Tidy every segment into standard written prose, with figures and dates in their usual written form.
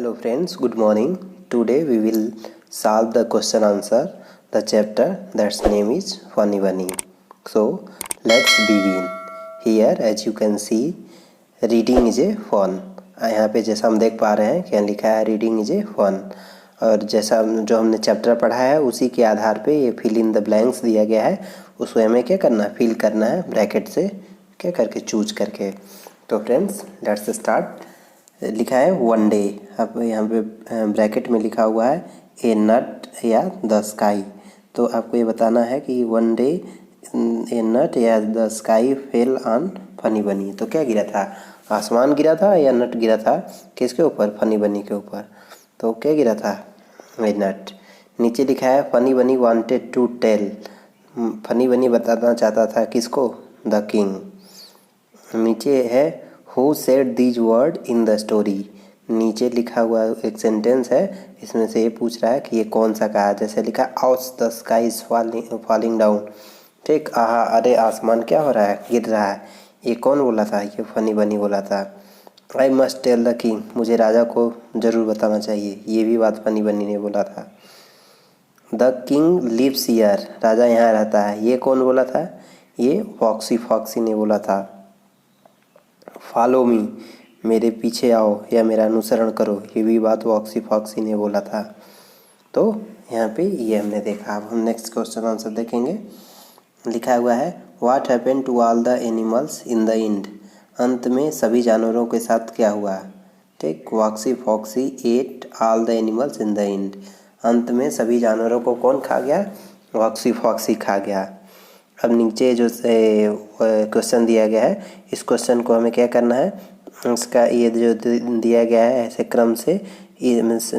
Hello friends, good morning. Today we will solve the question answer, the chapter that's name is Funny Bunny. So let's begin. Here as you can see, reading is a fun. यहाँ पे जैसा हम देख पा रहे हैं क्या लिखा है, रीडिंग इज ए फन। और जैसा जो हमने चैप्टर पढ़ा है उसी के आधार पे ये फिल इन द ब्लैंक्स दिया गया है, उसको हमें क्या करना है, फिल करना है ब्रैकेट से क्या करके, चूज करके। तो फ्रेंड्स लेट्स स्टार्ट। लिखा है वन डे, अब यहाँ पे ब्रैकेट में लिखा हुआ है ए नट या द स्काई। तो आपको ये बताना है कि वन डे ए नट या the sky fell on funny बनी। तो क्या गिरा था, आसमान गिरा था या नट गिरा था, किसके ऊपर, फनी बनी के ऊपर। तो क्या गिरा था, ए नट। नीचे लिखा है फनी बनी वांटेड टू टेल, फनी बनी बताना चाहता था किसको, द किंग। नीचे है who said these word in the story, नीचे लिखा हुआ एक सेंटेंस है, इसमें से ये पूछ रहा है कि ये कौन सा कहा। जैसे लिखा ouch the sky is falling down, ठीक, आहा अरे आसमान क्या हो रहा है, गिर रहा है। ये कौन बोला था, ये फनी बनी बोला था। I must tell the king, मुझे राजा को ज़रूर बताना चाहिए, ये भी बात फनी बनी ने बोला था। द किंग लिव्स हियर, राजा यहाँ रहता है, ये कौन बोला था, ये फॉक्सी ने बोला था। फॉलो मी, मेरे पीछे आओ या मेरा अनुसरण करो, ये भी बात फॉक्सी ने बोला था। तो यहाँ पे ये हमने देखा। अब हम नेक्स्ट क्वेश्चन आंसर देखेंगे। लिखा हुआ है what happen to all the animals in the end, अंत में सभी जानवरों के साथ क्या हुआ, ठीक। Foxy ate all the animals in the end, अंत में सभी जानवरों को कौन खा गया, फॉक्सी खा गया। अब नीचे जो क्वेश्चन दिया गया है, इस क्वेश्चन को हमें क्या करना है, इसका ये जो दिया गया है ऐसे क्रम से, ये मीन्स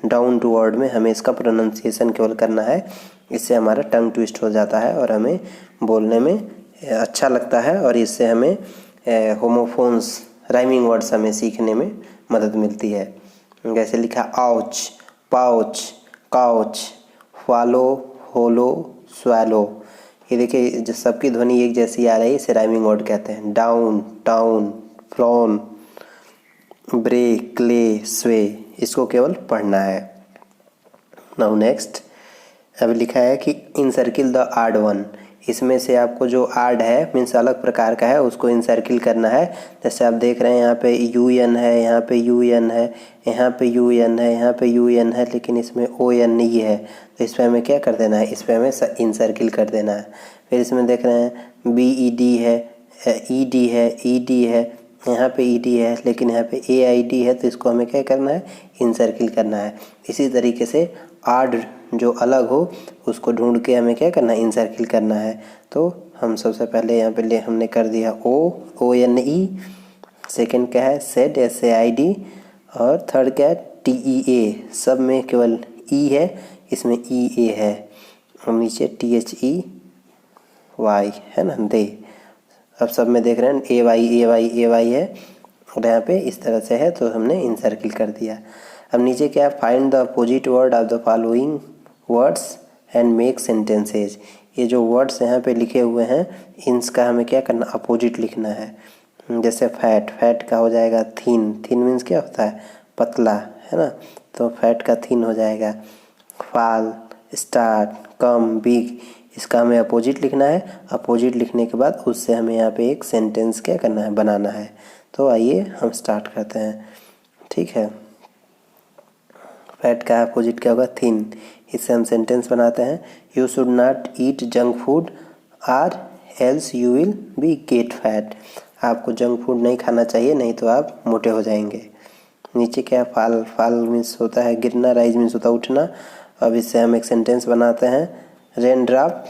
डाउन टू वर्ड में हमें इसका प्रोनाउंसिएशन केवल करना है, इससे हमारा टंग ट्विस्ट हो जाता है और हमें बोलने में अच्छा लगता है, और इससे हमें होमोफोन्स राइमिंग वर्ड्स हमें सीखने में मदद मिलती है। जैसे लिखा आउच, पाउच, काउच, फॉलो, होलो, स्वैलो। ये देखिए जो सबकी ध्वनि एक जैसी आ रही है, इसे राइमिंग वर्ड कहते हैं। Down, town, flown, break, clay, sway, इसको केवल पढ़ना है। नाउ नेक्स्ट, अब लिखा है कि इनसर्किल द आड वन, इसमें से आपको जो आड है मीन्स अलग प्रकार का है, उसको इनसर्किल करना है। जैसे आप देख रहे हैं यहाँ पे यू एन है, यहाँ पे यू एन है, यहाँ पे यू एन है, यहाँ पे यू एन है, लेकिन इसमें ओ एन नहीं है, तो इस पर हमें क्या कर देना है, इस पर हमें इनसर्किल कर देना है। फिर इसमें देख रहे हैं बी ई डी है, ई डी है, ई डी है, यहाँ पे ई डी है, लेकिन यहाँ पे ए आई डी है, तो इसको हमें क्या करना है, इनसर्किल करना है। इसी तरीके से आड जो अलग हो उसको ढूंढ के हमें क्या करना है, इनसर्किल करना है। तो हम सबसे पहले यहाँ पे हमने कर दिया ओ एन ई, सेकेंड क्या है said, S A I D, और थर्ड क्या है टी ई ए, सब में केवल ई है, इसमें ई ए है, और नीचे टी एच ई वाई है ना, दे। अब सब में देख रहे हैं ए वाई है, और यहाँ पे इस तरह से है, तो हमने इनसर्किल कर दिया। अब नीचे क्या है, find the opposite word of the following words and make sentences. ये जो वर्ड्स यहाँ पे लिखे हुए हैं, इनका हमें क्या करना, अपोजिट लिखना है। जैसे फैट, फैट का हो जाएगा थीन, थीन मीन्स क्या होता है, पतला, है ना, तो फैट का थीन हो जाएगा। फाल, स्टार्ट, कम, बिग, इसका हमें अपोजिट लिखना है। अपोजिट लिखने के बाद उससे हमें यहाँ पे एक सेंटेंस क्या करना है, बनाना है। तो आइए हम स्टार्ट करते हैं, ठीक है। फैट का अपोजिट क्या होगा, थिन, इससे हम सेंटेंस बनाते हैं। You should not eat junk food are else you will be get fat, आपको जंक फूड नहीं खाना चाहिए, नहीं तो आप मोटे हो जाएंगे। नीचे क्या, फाल, फाल मीन्स होता है गिरना, राइज मीन्स होता है उठना। अब इससे हम एक सेंटेंस बनाते हैं, rain drop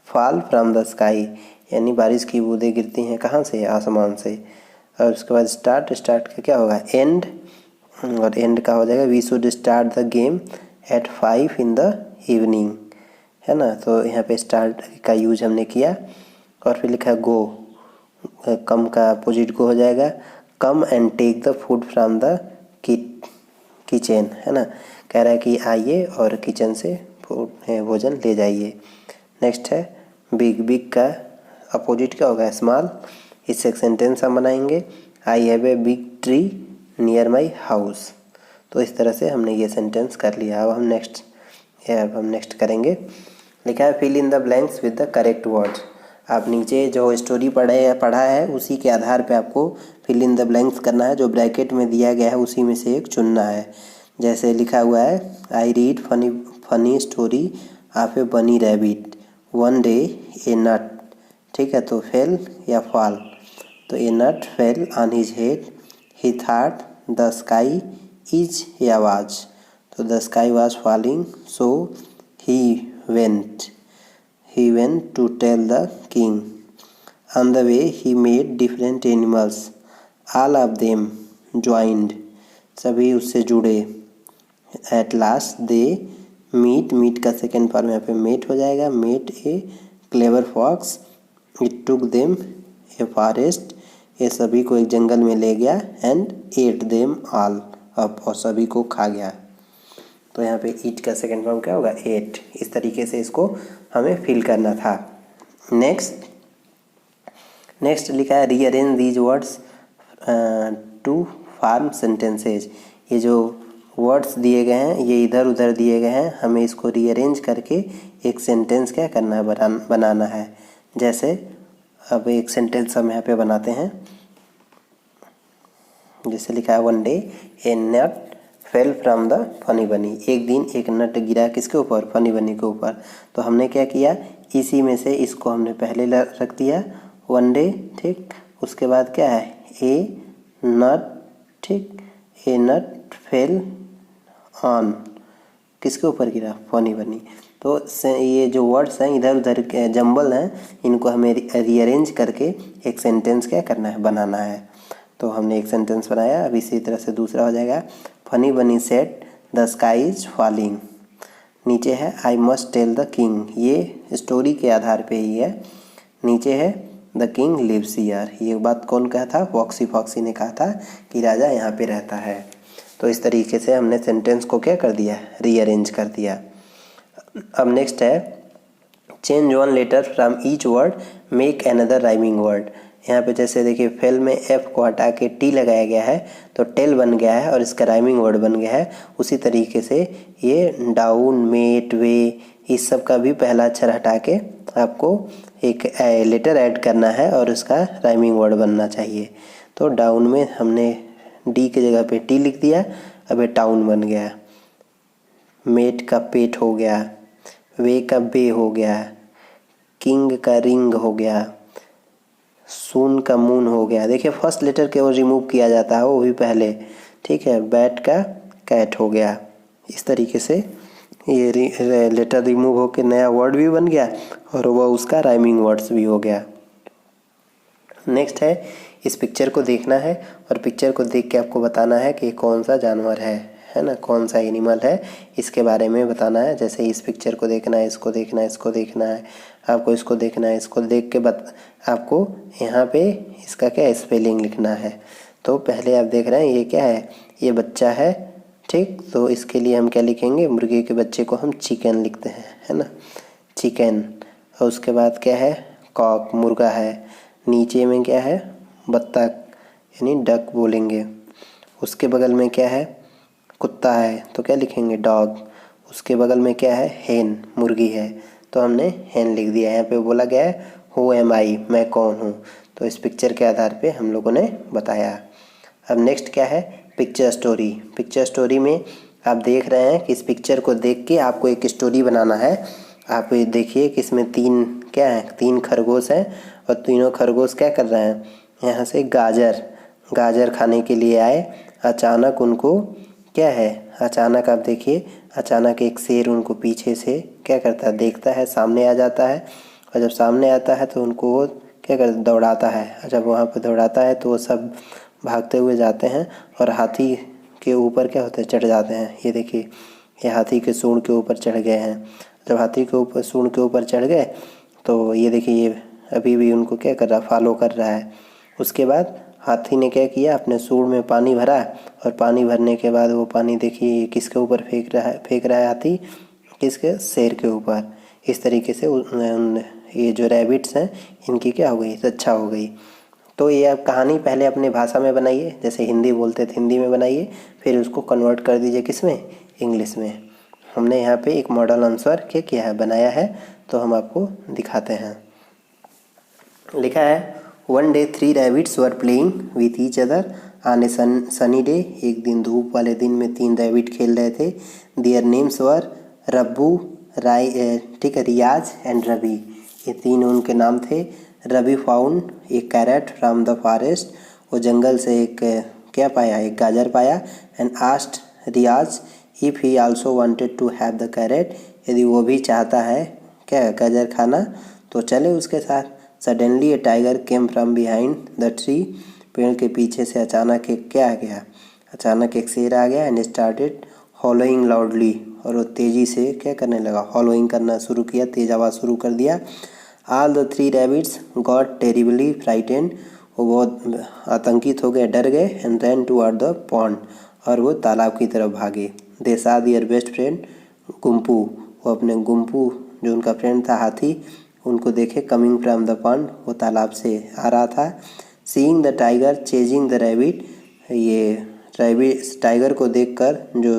fall from the sky, यानी बारिश की बूंदें गिरती हैं कहाँ से, आसमान से। और उसके बाद स्टार्ट, स्टार्ट का क्या होगा, एंड, और एंड का हो जाएगा we should start the game at 5 in the evening, है ना। तो यहाँ पे स्टार्ट का यूज हमने किया। और फिर लिखा है गो, कम का अपोजिट गो हो जाएगा, come and take the food from the kitchen, है ना, कह रहा है कि आइए और किचन से भोजन ले जाइए। नेक्स्ट है बिग, बिग का अपोजिट क्या होगा, स्मॉल, इससे एक सेंटेंस हम बनाएंगे, I have a big tree near my house. तो इस तरह से हमने ये सेंटेंस कर लिया। अब हम नेक्स्ट करेंगे। लिखा है fill in the blanks with the correct words. आप नीचे जो स्टोरी पढ़ा है उसी के आधार पे आपको फिल इन द ब्लैंक्स करना है। जो ब्रैकेट में दिया गया है उसी में से एक चुनना है। जैसे लिखा हुआ है I read funny story of a bunny rabbit one day a nut. ठीक है, तो फेल या फॉल। तो a nut fell on his head he thought the sky is या वाज। तो the sky was falling so he went to tell the king. On the way he met different animals. All of them joined. सभी उससे जुड़े। At last they meet का second form यहाँ पे met हो जाएगा। Met a clever fox. It took them a forest. ये सभी को एक जंगल में ले गया and ate them all up, और सभी को खा गया। तो यहाँ पे ईट का सेकेंड फॉर्म क्या होगा? एट। इस तरीके से इसको हमें फिल करना था। नेक्स्ट लिखा है rearrange these words to form sentences. ये जो वर्ड्स दिए गए हैं ये इधर उधर दिए गए हैं, हमें इसको रीअरेंज करके एक सेंटेंस क्या करना है? बनाना है। जैसे अब एक सेंटेंस हम यहाँ पे बनाते हैं। जैसे लिखा है one day a nut fell from the funny bunny. एक दिन एक नट गिरा किसके ऊपर? फनी बनी के ऊपर। तो हमने क्या किया, इसी में से इसको हमने पहले रख दिया वन डे। ठीक, उसके बाद क्या है ए नट। ठीक, ए नट फेल ऑन किसके ऊपर गिरा? फनी बनी। तो ये जो वर्ड्स हैं इधर उधर के जंबल हैं, इनको हमें रीअरेंज करके एक सेंटेंस क्या करना है? बनाना है। तो हमने एक सेंटेंस बनाया। अब इसी तरह से दूसरा हो जाएगा funny bunny said the sky is falling. नीचे है I must tell the king. ये स्टोरी के आधार पे ही है। नीचे है द किंग लिव्स हियर। ये बात कौन कहा था? फॉक्सी ने कहा था कि राजा यहाँ पे रहता है। तो इस तरीके से हमने सेंटेंस को क्या कर दिया? रीअरेंज कर दिया। अब नेक्स्ट है change one letter from each word make another rhyming word. यहाँ पे जैसे देखिए फेल में एफ को हटा के टी लगाया गया है तो टेल बन गया है और इसका राइमिंग वर्ड बन गया है। उसी तरीके से ये डाउन, मेट, वे, इस सब का भी पहला अक्षर हटा के आपको एक लेटर ऐड करना है और उसका राइमिंग वर्ड बनना चाहिए। तो डाउन में हमने डी की जगह पे टी लिख दिया, अब ये टाउन बन गया। मेट का पेट हो गया, वे का बे हो गया, किंग का रिंग हो गया, सून का मून हो गया। देखिए फर्स्ट लेटर केवल रिमूव किया जाता है, वो भी पहले। ठीक है, बैट का कैट हो गया। इस तरीके से ये लेटर रिमूव होकर नया वर्ड भी बन गया और वह उसका राइमिंग वर्ड्स भी हो गया। नेक्स्ट है इस पिक्चर को देखना है और पिक्चर को देख के आपको बताना है कि कौन सा जानवर है ना, कौन सा एनिमल है, इसके बारे में बताना है। जैसे इस पिक्चर को देखना है, इसको देखना है, इसको देखना है, आपको इसको देखना है। इसको देख के आपको यहाँ पे इसका क्या स्पेलिंग लिखना है। तो पहले आप देख रहे हैं ये क्या है? ये बच्चा है। ठीक, तो इसके लिए हम क्या लिखेंगे? मुर्गे के बच्चे को हम चिकन लिखते हैं, है ना, चिकन। और उसके बाद क्या है? कॉक, मुर्गा है। नीचे में क्या है? बत्तख यानी डक बोलेंगे। उसके बगल में क्या है? कुत्ता है, तो क्या लिखेंगे? डॉग। उसके बगल में क्या है? हेन, मुर्गी है, तो हमने हेन लिख दिया। यहाँ पे बोला गया है हु एम आई, मैं कौन हूँ। तो इस पिक्चर के आधार पे हम लोगों ने बताया। अब नेक्स्ट क्या है? Picture story. पिक्चर स्टोरी में आप देख रहे हैं कि इस पिक्चर को देख के आपको एक स्टोरी बनाना है। आप देखिए कि इसमें तीन खरगोश हैं और तीनों खरगोश क्या कर रहे हैं? यहाँ से गाजर खाने के लिए आए। अचानक उनको क्या है? अचानक आप देखिए, अचानक एक शेर उनको पीछे से क्या करता है? देखता है, सामने आ जाता है। और जब सामने आता है तो उनको वो क्या करता है? दौड़ाता है। और जब वहाँ पे दौड़ाता है तो वो सब भागते हुए जाते हैं और हाथी के ऊपर क्या होता है? चढ़ जाते हैं। ये देखिए, ये हाथी के सूंड के ऊपर चढ़ गए हैं। जब हाथी के ऊपर सूंड के ऊपर चढ़ गए तो ये देखिए, ये अभी भी उनको क्या कर रहा है? फॉलो कर रहा है। उसके बाद हाथी ने क्या किया? अपने सूंड में पानी भरा और पानी भरने के बाद वो पानी देखिए किसके ऊपर फेंक रहा है हाथी? किसके? शेर के ऊपर। इस तरीके से ये जो रैबिट्स हैं इनकी क्या हो गई? रक्षा हो गई। तो ये आप कहानी पहले अपने भाषा में बनाइए, जैसे हिंदी बोलते थे हिंदी में बनाइए, फिर उसको कन्वर्ट कर दीजिए किस में, इंग्लिश में। हमने यहाँ पे एक मॉडल आंसर क्या किया है, बनाया है, तो हम आपको दिखाते हैं। लिखा है one day 3 rabbits were playing with each other on A sunny day. एक दिन धूप वाले दिन में 3 रैबिट खेल रहे थे। देयर नेम्स वर रब्बू, ठीक है, रियाज एंड रवि, ये 3 उनके नाम थे। Ravi found a carrot from the forest, वो जंगल से एक क्या पाया, एक गाजर पाया। And asked Riyaz if he also wanted to have the carrot, यदि वो भी चाहता है क्या गाजर खाना तो चले उसके साथ। Suddenly A tiger came from behind the tree, पेड़ के पीछे से अचानक एक क्या आ गया, अचानक एक शेर आ गया। एंड स्टार्टेड हॉलोइंग लाउडली, और वो तेज़ी से क्या करने लगा, हॉलोइंग करना शुरू किया, तेज आवाज़ शुरू कर दिया। All the 3 rabbits got terribly frightened, वो बहुत आतंकित हो गए, डर गए। And ran toward the pond, और वो तालाब की तरफ भागे। They saw their best friend Gumpu, वो अपने गुम्पू जो उनका फ्रेंड था हाथी, उनको देखे कमिंग फ्रॉम द पॉन्ड, वो तालाब से आ रहा था। Seeing the tiger chasing the rabbit, ये रैबिट टाइगर को देखकर जो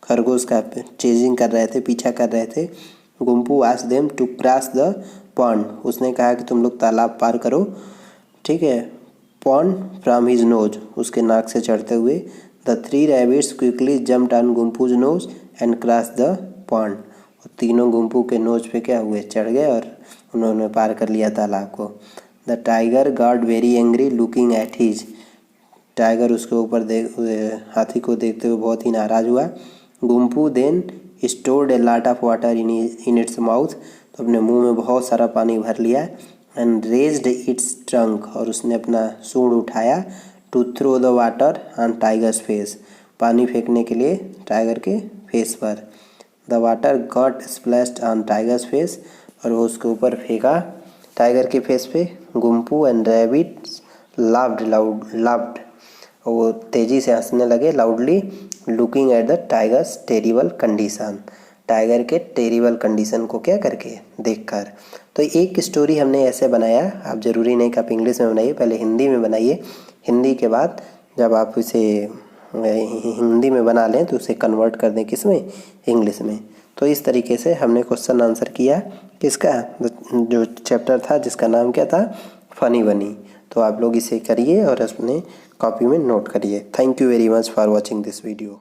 खरगोश का चेजिंग कर रहे थे, पीछा कर रहे थे। Gumpu asked them to cross the pond, उसने कहा कि तुम लोग तालाब पार करो, ठीक है। पॉन्ड फ्रॉम हिज नोज, उसके नाक से चढ़ते हुए। The 3 rabbits quickly jumped on Gumpu's nose and cross the pond, तीनों गुम्पू के नोज पे क्या हुए, चढ़ गए और उन्होंने पार कर लिया तालाब को। The tiger got very angry looking at his, tiger उसके ऊपर हाथी को देखते हुए बहुत ही नाराज़ हुआ। Gumpu then stored a lot of water in its mouth, तो अपने मुंह में बहुत सारा पानी भर लिया। एंड रेज्ड इट्स ट्रंक, और उसने अपना सूंड उठाया। To throw the water on tiger's face, पानी फेंकने के लिए टाइगर के फेस पर। The water got splashed on tiger's face, और वो उसके ऊपर फेंका टाइगर के फेस पे। गुम्पू एंड रैबिट्स लाफ्ड, और वो तेज़ी से हंसने लगे loudly. Looking at the tigers terrible condition, tiger के टेरिबल कंडीशन को क्या करके, देखकर। तो एक स्टोरी हमने ऐसे बनाया, आप ज़रूरी नहीं कि आप इंग्लिश में बनाइए, पहले हिंदी में बनाइए। हिंदी के बाद जब आप इसे हिंदी में बना लें तो उसे कन्वर्ट कर दें किस में, इंग्लिश में। तो इस तरीके से हमने क्वेश्चन आंसर किया किसका, जो चैप्टर था जिसका नाम क्या था, फनी बनी। तो आप लोग इसे करिए और अपने कॉपी में नोट करिए। Thank you very much for watching this video.